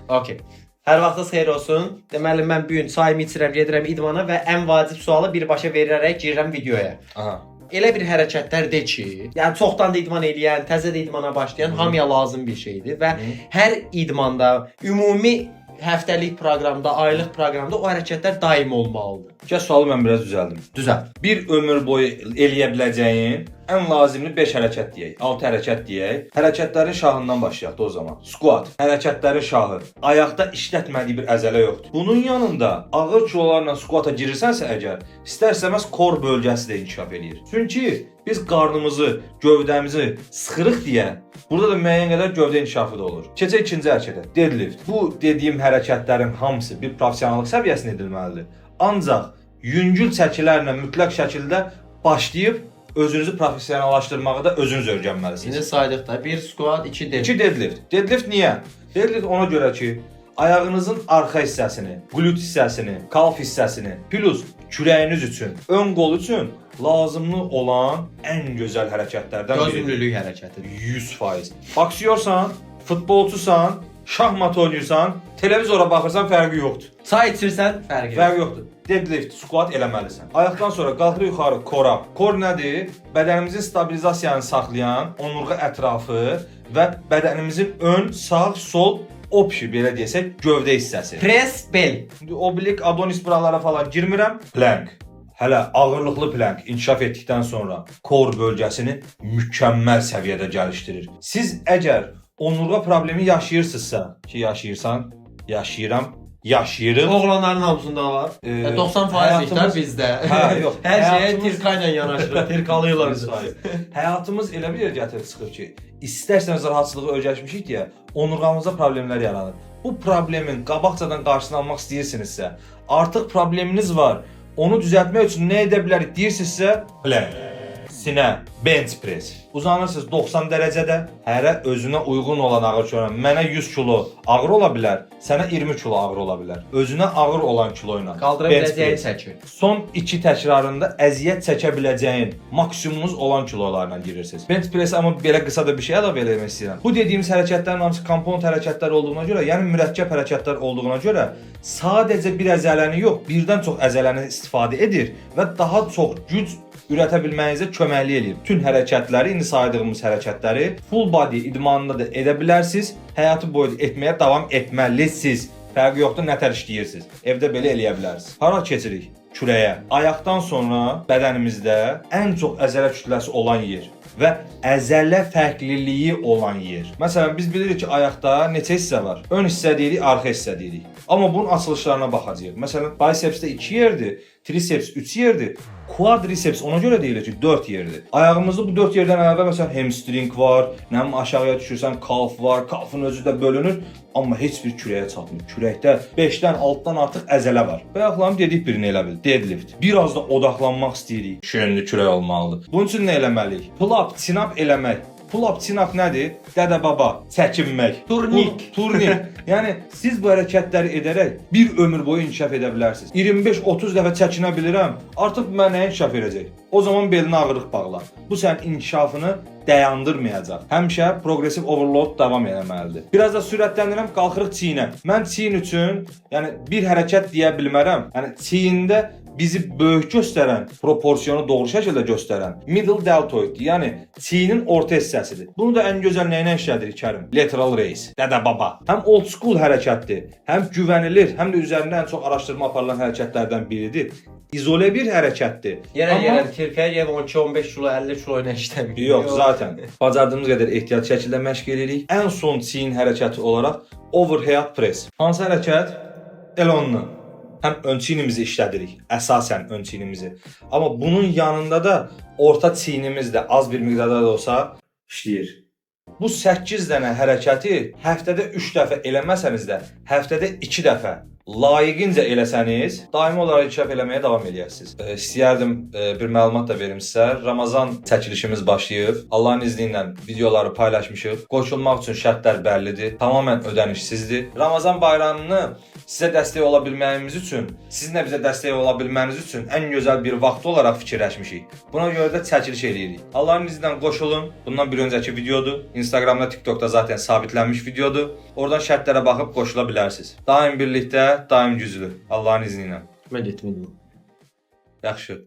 Okey. Hər vaxtınız xeyir olsun. Deməli mən bu gün çayımı içirəm, gedirəm idmana və ən vacib sualı birbaşa verərək girirəm videoya. Aha. Elə bir hərəkətlər de ki, yəni çoxdan da idman edən, təzə də idmana başlayan hamıya lazım bir şeydir və hər idmanda, ümumi həftəlik proqramda, aylıq proqramda o hərəkətlər daim olmalıdır. Gəl sualı mən biraz düzəldim. Düzəlt. Bir ömür boyu eləyə biləcəyin ən lazımlı 5 hərəkət deyək, 6 hərəkət deyək. Hərəkətlərin şahından başlayaq da o zaman. Squat, hərəkətlərin şahı. Ayaqda işlətmədiyi bir əzələ yoxdur. Bunun yanında ağır kilolarla squata girirsənsə əgər, istər-istəməz kor bölgəsi də inkişaf eləyir. Çünki biz qarnımızı, gövdəmizi sıxırıq deyə, burada da müəyyən qədər gövdə inkişafı da olur. Keçək ikinci hərəkətə, deadlift. Bu dediyim hərəkətlərin hamısı bir professionallıq səviyyəsində edilməlidir. Ancaq yüngül çəkilərlə mütləq şəkildə başlayıb özünüzü professionallaşdırmağı da özünüz öyrənməlisiniz. İndi saydıq da 1 squat, 2 deadlift. 2 deadlift. Deadlift niyə? Deadlift ona görə ki, ayağınızın arxa hissəsini, glüt hissəsini, kalf hissəsini, plus kürəyiniz üçün, ön qol üçün lazımlı olan ən gözəl hərəkətlərdən biridir. Dözümlülük hərəkətidir. 100%. Boksyorsan, futbolçusan, şahmat oynayırsan, televizora baxırsan fərqi yoxdur. Çay içirsən fərqi yoxdur. Fərqi yoxdur. Deadlift, squat eləməlisən. Ayaqdan sonra qalxır yuxarı kora. Kor nədir? Bədənimizin stabilizasiyanı saxlayan onurğa ətrafı və bədənimizin ön, sağ, sol opşi belə desək gövdə hissəsi. Press, bel. Oblik, adonis buralara falan girmirəm. Plank. Hələ ağırlıqlı plank inkişaf etdikdən sonra kor bölgəsini mükəmməl səviyyədə gəlişdirir. Siz əgər onurğa problemi yaşayırsınızsa, ki yaşayırsan, yaşayırıq. Oğlanların hamısında var. 90% işlər bizdə. Hə, yox. Hər şeyə tirka ilə yanaşırıq, tirkalıyırlar bizi. Həyatımız elə bir yerə gətirib çıxır ki, istərsəniz rahatçılığı öyrəşmişik deyə onurğamızda problemlər yaranır. Bu problemin qabaqcadan qarşısını almaq istəyirsinizsə, artıq probleminiz var. Onu düzəltmək üçün nə edə bilərik deyirsinizsə, plank, sinə, bench press. Uzanırsınız 90 dərəcədə, hərə özünə uyğun olan ağır kilo. Mənə 100 kilo ağır ola bilər, sənə 20 kilo ağır ola bilər. Özünə ağır olan kilo ilə qaldıra biləcəyin çəki. Son 2 təkrarında əziyyət çəkə biləcəyin maksimumunuz olan kilolarla girirsiniz. Bench press amma belə qısa da bir şey əlavə eləmək istəyirəm. Bu dediyimiz hərəkətlərin hamısı komponent hərəkətlər olduğuna görə, yəni mürəkkəb hərəkətlər olduğuna görə sadəcə bir əzələni yox, birdən çox əzələni istifadə edir və daha çox güc ürətə bilməyinizə köməklik eləyir. Bütün hərəkətləri, indi saydığımız hərəkətləri full body idmanında da edə bilərsiniz, həyatı boyu etməyə davam etməlisiniz. Fərqi yoxdur, nətər işləyirsiniz. Evdə belə eləyə bilərsiniz. Hara keçirik? Kürəyə. Ayaqdan sonra bədənimizdə ən çox əzələ kütləsi olan yer və əzələ fərqliliyi olan yer. Məsələn, biz bilirik ki, ayaqda neçə hissə var? Ön hissə deyirik, arxa hissə deyirik. Amma bunun açılışlarına baxacağıq. Məsələn, bicepsdə 2 yerdir, triceps 3 yerdir, quadriceps ona görə deyilir ki, 4 yerdir. Ayağımızda bu 4 yerdən əlavə məsələn hamstring var, nəm aşağıya düşürsən kalf var, kalfın özü də bölünür, amma heç bir kürəyə çatmır. Kürəkdə 5-dən 6-dan artıq əzələ var. Bayaqlarım dedik birini elə bil, deadlift. Biraz da odaqlanmaq istəyirik, şönlü kürək olmalıdır. Bunun üçün nə eləməliyik? Pull-up, chin-up eləmək. Pull-up, chin-up nədir? Dədə baba, çəkinmək. Turnik. Turnik. Yəni siz bu hərəkətləri edərək bir ömür boyu inkişaf edə bilərsiniz. 25-30 dəfə çəkinə bilirəm, artıq bu mənə inkişaf edəcək. O zaman belinə ağırlıq bağla. Bu sənin inkişafını dayandırmayacaq. Həmişə progressive overload davam etməlidir. Biraz da sürətləndirəm, qalxırıq çiyinə. Mən çiyin üçün, yəni bir hərəkət deyə bilmərəm. Yəni çiyində bizi böyük göstərən, proporsiyonu doğru şəkildə göstərən middle deltoid, yəni çiyinin orta hissəsidir. Bunu da ən gözəl nə ilə işlədirik Kərim? Lateral raise, dədə baba. Həm old school hərəkətdir, həm güvənilir, həm də üzərində ən çox araşdırma aparılan hərəkətlərdən biridir. İzolə bir hərəkətdir. Yenə tirkəyə gəlib 12-15 kilo, 50 kilo ilə işləmir. Yox, zaten. Bacardığımız qədər ehtiyat şəkildə məşq edirik. Ən son çiyin hərəkəti olaraq overhead press. Hansı hərəkət? Elə onunla. Həm ön çiynimizi işlədirik, əsasən ön çiynimizi. Amma bunun yanında da orta çiynimiz də az bir miqdarda da olsa işləyir. Bu 8 dənə hərəkəti həftədə 3 dəfə eləməsəniz də, həftədə 2 dəfə layiqincə eləsəniz, daimi olaraq inkişaf eləməyə davam edəcəksiniz. İstəyərdim bir məlumat da verim sizə. Ramazan çəkilişimiz başlayıb. Allahın izni ilə videoları paylaşmışıq. Qoşulmaq üçün şərtlər bəllidir. Tamamilə ödənişsizdir. Ramazan bayramını sizə dəstək ola bilməyimiz üçün, sizin də bizə dəstək ola bilməyiniz üçün ən gözəl bir vaxt olaraq fikirləşmişik. Buna görə də çəkiliş eləyirik. Allahın izni ilə qoşulun. Bundan bir öncəki videodur. Instagramda, TikTokda zaten sabitlənmiş videodur. Oradan şərtlərə baxıb qoşula bilərsiniz. Daim birlikdə, daim güclü. Allahın izni ilə. Mən getmədim. Yaxşı.